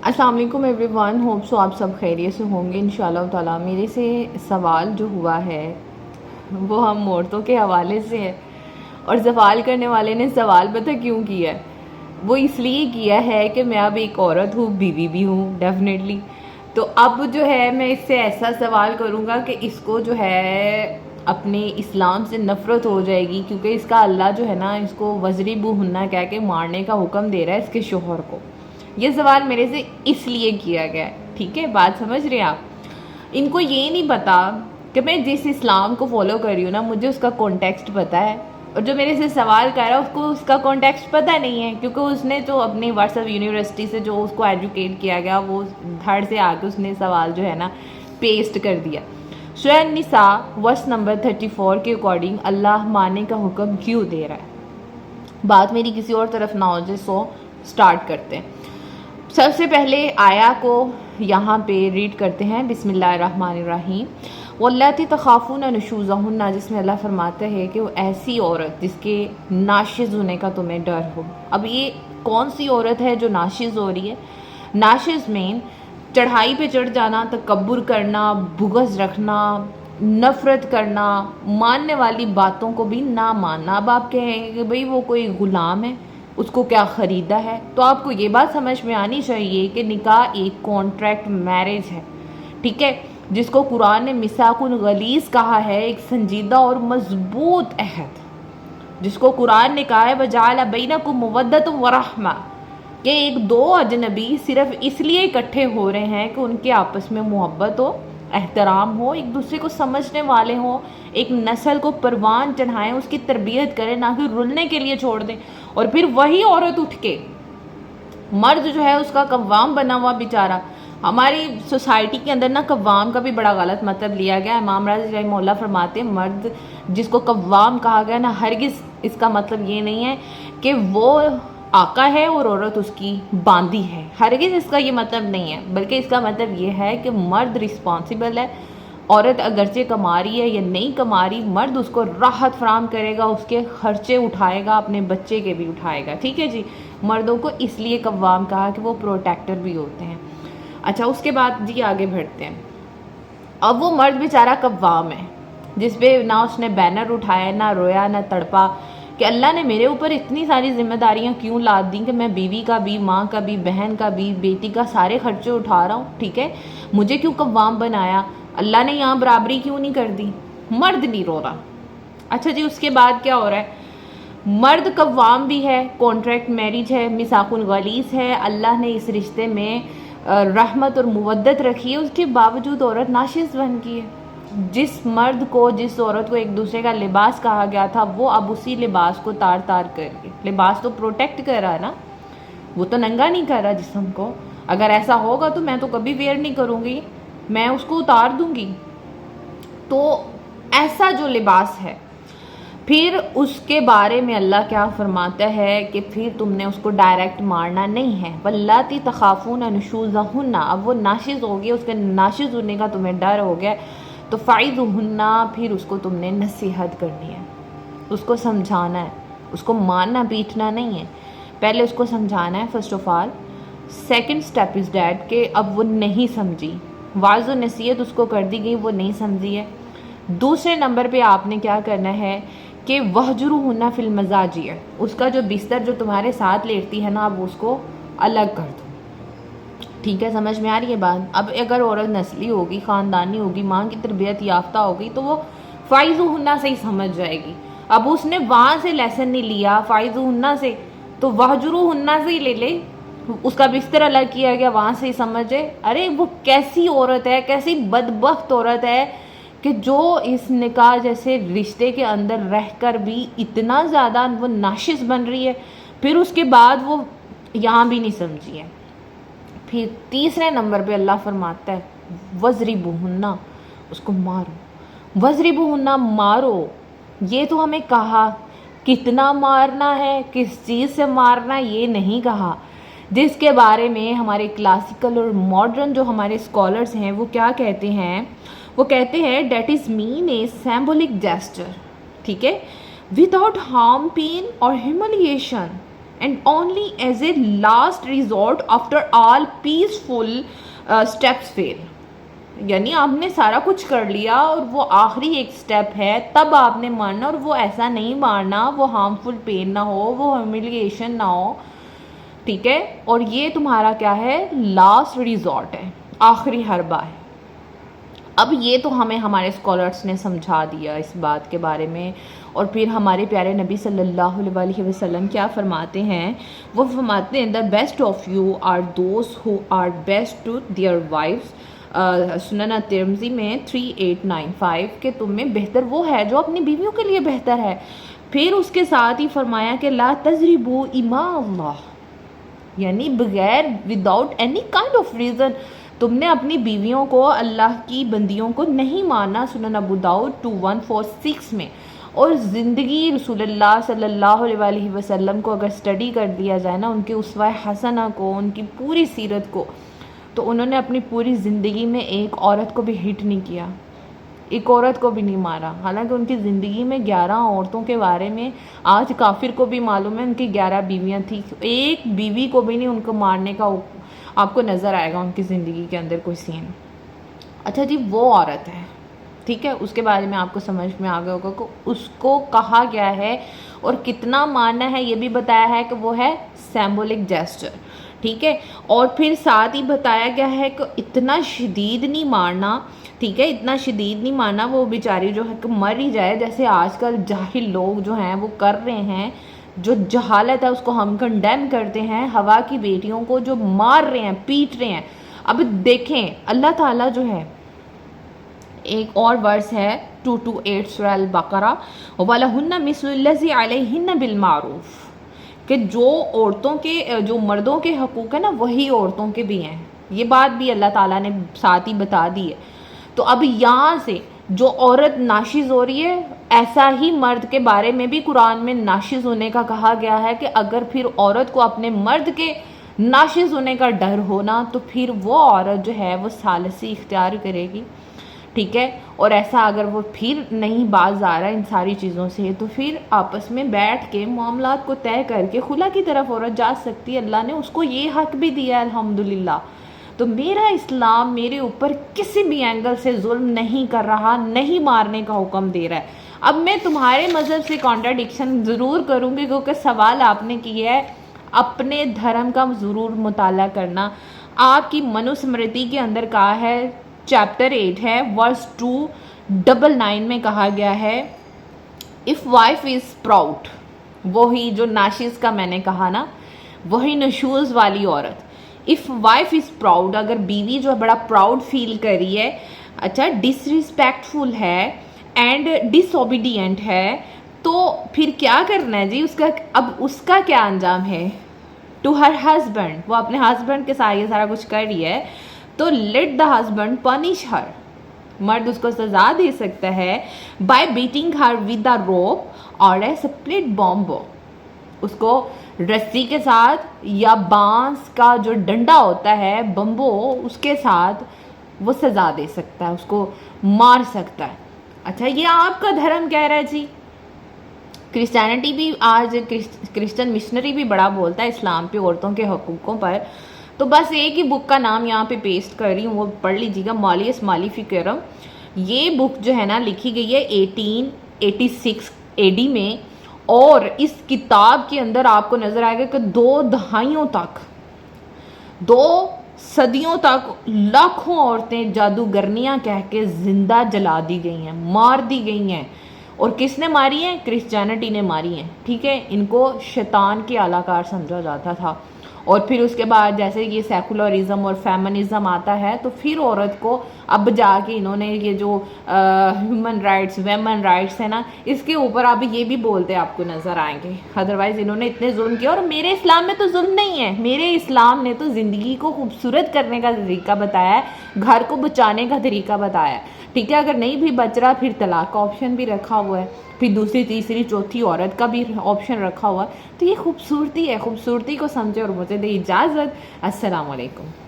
अस्सलाम वालेकुम everyone, hope so आप सब खैरियत से होंगे इंशाल्लाह ताला। मेरे से सवाल जो हुआ है वो हम औरतों के हवाले से है, और सवाल करने वाले ने सवाल पता क्यों किया है? वो इसलिए किया है कि मैं अब एक औरत हूँ, बीवी भी हूँ डेफिनेटली। तो अब जो है मैं इससे ऐसा सवाल करूँगा कि इसको जो है अपने इस्लाम से नफ़रत हो जाएगी, क्योंकि इसका अल्लाह जो है ना इसको वज़रिबू हुन्ना कह के मारने का हुक्म दे रहा है इसके शोहर को। ये सवाल मेरे से इसलिए किया गया है, ठीक है? बात समझ रहे हैं आप? इनको ये नहीं पता कि मैं जिस इस्लाम को फॉलो कर रही हूँ ना, मुझे उसका कॉन्टेक्स्ट पता है, और जो मेरे से सवाल कर रहा है उसको उसका कॉन्टेक्स्ट पता नहीं है, क्योंकि उसने जो अपनी व्हाट्सएप यूनिवर्सिटी से जो उसको एजुकेट किया गया वो धड़ से आके उसने सवाल जो है ना पेस्ट कर दिया। सूरह निसा वर्स नंबर 34 के अकॉर्डिंग अल्लाह मानने का हुक्म क्यों दे रहा है? बात मेरी किसी और तरफ ना हो जाए, सो स्टार्ट करते हैं। सबसे पहले आया को यहाँ पे रीड करते हैं, बिस्मिल्लाहिर्रहमानिर्रहीम। वल्लाती तखाफून नुशूज़हुन्ना, जिसमें अल्लाह फरमाता है कि वो ऐसी औरत जिसके नाशिज़ होने का तुम्हें डर हो। अब ये कौन सी औरत है जो नाशिज़ हो रही है? नाशिज़ में चढ़ाई पे चढ़ जाना, तकब्बुर करना, बुग़्ज़ रखना, नफ़रत करना, मानने वाली बातों को भी ना मानना। अब आप कहेंगे कि भाई वो कोई ग़ुलाम है, उसको क्या ख़रीदा है? तो आपको ये बात समझ में आनी चाहिए कि निकाह एक कॉन्ट्रैक्ट मैरिज है, ठीक है, जिसको कुरान ने मिसाकुल गलीज़ कहा है, एक संजीदा और मजबूत अहद, जिसको कुरान ने कहा है वजाअल बैनकुम मवद्दतुम व रहमा, कि एक दो अजनबी सिर्फ इसलिए इकट्ठे हो रहे हैं कि उनके आपस में मोहब्बत हो, एहतराम हो, एक दूसरे को समझने वाले हों, एक नस्ल को परवान चढ़ाएं, उसकी तरबियत करें, ना कि रुलने के लिए छोड़ दें। और फिर वही औरत उठ के, मर्द जो है उसका कव्वाम बना हुआ बेचारा। हमारी सोसाइटी के अंदर ना कव्वाम का भी बड़ा गलत मतलब लिया गया है। इमाम राज़ी रहमतुल्लाह फरमाते हैं मर्द जिसको कव्वाम कहा गया ना, हरगिज़ इसका मतलब ये नहीं है कि वो आका है और औरत उसकी बांदी है, हरगिज़ इसका ये मतलब नहीं है, बल्कि इसका मतलब ये है कि मर्द रिस्पॉन्सिबल है, औरत अगरचे कमा रही है या नहीं कमा रही, मर्द उसको राहत फराम करेगा, उसके खर्चे उठाएगा, अपने बच्चे के भी उठाएगा, ठीक है जी। मर्दों को इसलिए कव्वाम कहा कि वो प्रोटेक्टर भी होते हैं। अच्छा, उसके बाद जी आगे बढ़ते हैं। अब वो मर्द बेचारा कव्वाम है, जिस पे ना उसने बैनर उठाया, ना रोया, ना तड़पा कि अल्लाह ने मेरे ऊपर इतनी सारी जिम्मेदारियां क्यों लाद दी कि मैं बीवी का भी, माँ का भी, बहन का भी, बेटी का सारे खर्चे उठा रहा हूँ, ठीक है, मुझे क्यों कव्वाम बनाया? अल्लाह ने यहाँ बराबरी क्यों नहीं कर दी? मर्द नहीं रो रहा। अच्छा जी, उसके बाद क्या हो रहा है? मर्द कव्वाम भी है, कॉन्ट्रैक्ट मैरिज है, मिसाकुल गलीज़ है, अल्लाह ने इस रिश्ते में रहमत और मुवद्दत रखी है, उसके बावजूद औरत नाशिज़ बन गई है। जिस मर्द को, जिस औरत को एक दूसरे का लिबास कहा गया था, वो अब उसी लिबास को तार तार करके, लिबास तो प्रोटेक्ट कर रहा है ना, वो तो नंगा नहीं कर रहा जिस्म को। अगर ऐसा होगा तो मैं तो कभी वेयर नहीं करूँगी, मैं उसको उतार दूंगी। तो ऐसा जो लिबास है, फिर उसके बारे में अल्लाह क्या फरमाता है कि फिर तुमने उसको डायरेक्ट मारना नहीं है। वल्लाती तखाफून नुशूज़हुन्ना, अब वो नाशिज़ हो गया, उसके नाशिज़ होने का तुम्हें डर हो गया, तो फ़ाइज़ुहुन्ना, फिर उसको तुमने नसीहत करनी है, उसको समझाना है, उसको मारना पीटना नहीं है, पहले उसको समझाना है first of all. Second step is that कि अब वो नहीं समझी, वाज़ व नसीहत उसको कर दी गई, वो नहीं समझी है। दूसरे नंबर पे आपने क्या करना है कि वहजुरुहुन्ना फिल मज़ाजिया, उसका जो बिस्तर जो तुम्हारे साथ लेटती है ना, अब उसको अलग कर दो, ठीक है? समझ में आ रही है बात? अब अगर औरत नस्ली होगी, ख़ानदानी होगी, माँ की तरबियत याफ्ता होगी, तो वो फ़ाइज़ुहुन्ना से ही समझ जाएगी। अब उसने वहाँ से लेसन नहीं लिया फ़ाइज़ुहुन्ना से, तो वहजुरुहुन्ना से ही ले ले, उसका बिस्तर अलग किया गया, वहाँ से ही समझे। अरे वो कैसी औरत है, कैसी बदबख्त औरत है कि जो इस निकाह जैसे रिश्ते के अंदर रहकर भी इतना ज़्यादा वो नाशिज़ बन रही है, फिर उसके बाद वो यहाँ भी नहीं समझी है। फिर तीसरे नंबर पे अल्लाह फरमाता है वज़रिबुहुन्ना, उसको मारो। वज़रिबुहुन्ना, मारो। ये तो हमें कहा, कितना मारना है, किस चीज़ से मारना, ये नहीं कहा, जिसके बारे में हमारे क्लासिकल और मॉडर्न जो हमारे स्कॉलर्स हैं वो क्या कहते हैं? वो कहते हैं that is mean a symbolic gesture, ठीक है, विदाउट हार्म, पेन और humiliation, and only as a last resort after all peaceful steps fail. یعنی آپ نے سارا کچھ کر لیا اور وہ آخری ایک سٹیپ ہے تب آپ نے مارنا, اور وہ ایسا نہیں مارنا وہ ہارمفل پین نہ ہو, وہ ہیوملیشن نہ ہو, ٹھیک ہے, اور یہ تمہارا کیا ہے, لاسٹ ریزورٹ ہے, آخری حربہ ہے. اب یہ تو ہمیں ہمارے اسکالرس نے سمجھا دیا اس بات کے بارے میں. اور پھر ہمارے پیارے نبی صلی اللہ علیہ وسلم کیا فرماتے ہیں, وہ فرماتے ہیں the best of you are those who are best to their wives, سنن ترمذی میں 3895, کہ تم میں بہتر وہ ہے جو اپنی بیویوں کے لیے بہتر ہے. پھر اس کے ساتھ ہی فرمایا کہ لا تضربوا اماء اللہ, یعنی بغیر without any kind of reason تم نے اپنی بیویوں کو, اللہ کی بندیوں کو نہیں ماننا, سنن ابو داؤد 2146 میں. اور زندگی رسول اللہ صلی اللہ علیہ وسلم کو اگر اسٹڈی کر دیا جائے نا, ان کے اسوہ حسنہ کو, ان کی پوری سیرت کو, تو انہوں نے اپنی پوری زندگی میں ایک عورت کو بھی ہٹ نہیں کیا, ایک عورت کو بھی نہیں مارا. حالانکہ ان کی زندگی میں 11 عورتوں کے بارے میں آج کافر کو بھی معلوم ہے ان کی 11 بیویاں تھیں, ایک بیوی کو بھی نہیں ان کو مارنے کا آپ کو نظر آئے گا ان کی زندگی کے اندر کوئی سین. اچھا جی, وہ عورت ہے, ٹھیک ہے, اس کے بارے میں آپ کو سمجھ میں آ گیا ہوگا کہ اس کو کہا گیا ہے اور کتنا ماننا ہے یہ بھی بتایا ہے کہ وہ ہے سیمبولک جیسچر, ٹھیک ہے. اور پھر ساتھ ہی بتایا گیا ہے کہ اتنا شدید نہیں مارنا, ٹھیک ہے, اتنا شدید نہیں مارنا وہ بیچاری جو ہے کہ مر ہی جائے, جیسے آج کل جاہل لوگ جو ہیں وہ کر رہے ہیں. جو جہالت ہے اس کو ہم کنڈیم کرتے ہیں, ہوا کی بیٹیوں کو جو مار رہے ہیں, پیٹ رہے ہیں. اب دیکھیں اللہ تعالیٰ جو ہے, ایک اور ورس ہے 228 سورہ البقرہ, وَلَهُنَّ مِثْلُ الَّذِي عَلَيْهِنَّ بِالْمَعْرُوفِ, کہ جو عورتوں کے, جو مردوں کے حقوق ہیں نا وہی عورتوں کے بھی ہیں. یہ بات بھی اللہ تعالیٰ نے ساتھ ہی بتا دی ہے. تو اب یہاں سے جو عورت ناشز ہو رہی ہے, ایسا ہی مرد کے بارے میں بھی قرآن میں ناشز ہونے کا کہا گیا ہے کہ اگر پھر عورت کو اپنے مرد کے ناشز ہونے کا ڈر ہونا تو پھر وہ عورت جو ہے وہ ثالثی اختیار کرے گی, ٹھیک ہے. اور ایسا اگر وہ پھر نہیں باز آ رہا ان ساری چیزوں سے تو پھر آپس میں بیٹھ کے معاملات کو طے کر کے خلا کی طرف عورت جا سکتی ہے. اللہ نے اس کو یہ حق بھی دیا ہے الحمدللہ. تو میرا اسلام میرے اوپر کسی بھی اینگل سے ظلم نہیں کر رہا, نہیں مارنے کا حکم دے رہا ہے. اب میں تمہارے مذہب سے کانٹراڈکشن ضرور کروں گی کیونکہ سوال آپ نے کیا ہے, اپنے دھرم کا ضرور مطالعہ کرنا. آپ کی منو سمرتی کے اندر کہا ہے, چیپٹر 8 ہے ورس 299 میں کہا گیا ہے, اف وائف از پراؤڈ, وہی جو ناشز کا میں نے کہا نا, وہی نشوز والی عورت. اف وائف از پراؤڈ, اگر بیوی جو بڑا پراؤڈ فیل کر رہی ہے, اچھا ڈس ریسپیکٹفل ہے اینڈ ڈس اوبیڈینٹ ہے, تو پھر کیا کرنا ہے جی اس کا. اب اس کا کیا انجام ہے, ٹو ہر ہسبینڈ, وہ اپنے ہسبینڈ کے ساتھ یہ سارا کچھ کر رہی ہے تو لیٹ دا ہسبینڈ پنش ہر, مرد اس کو سزا دے سکتا ہے by batting Hare with the روپ اور اے سپلٹ بامبو, اس کو رسی کے ساتھ یا بانس کا جو ڈنڈا ہوتا ہے بمبو, اس کے ساتھ وہ سزا دے سکتا ہے, اس کو مار سکتا ہے. اچھا یہ آپ کا دھرم کہہ رہا ہے جی. کرسچینٹی بھی آج کرسچن مشنری بھی بڑا بولتا ہے اسلام پہ, عورتوں کے حقوقوں پر. تو بس ایک ہی بک کا نام یہاں پہ پیسٹ کر رہی ہوں, وہ پڑھ لیجیے گا, مالیس مالیفیکرم. یہ بک جو ہے نا لکھی گئی ہے 1886 AD میں, اور اس کتاب کے اندر آپ کو نظر آئے گا کہ 2 دہائیوں تک, 2 صدیوں تک لاکھوں عورتیں جادوگرنیاں کہہ کے زندہ جلا دی گئی ہیں, مار دی گئی ہیں. اور کس نے ماری ہیں؟ کرسچینٹی نے ماری ہیں, ٹھیک ہے. ان کو شیطان کے اعلی کار سمجھا جاتا تھا. اور پھر اس کے بعد جیسے یہ سیکولرزم اور فیمنزم آتا ہے تو پھر عورت کو اب جا کے انہوں نے یہ جو ہیومن رائٹس, ویمن رائٹس ہے نا, اس کے اوپر اب یہ بھی بولتے آپ کو نظر آئیں گے. ادروائز انہوں نے اتنے ظلم کیا. اور میرے اسلام میں تو ظلم نہیں ہے, میرے اسلام نے تو زندگی کو خوبصورت کرنے کا طریقہ بتایا ہے, گھر کو بچانے کا طریقہ بتایا ہے, ٹھیک ہے. اگر نہیں بھی بچ رہا پھر طلاق کا آپشن بھی رکھا ہوا ہے, پھر دوسری تیسری چوتھی عورت کا بھی آپشن رکھا ہوا ہے. تو یہ خوبصورتی ہے, خوبصورتی کو سمجھے اور مجھے دے اجازت. السلام علیکم.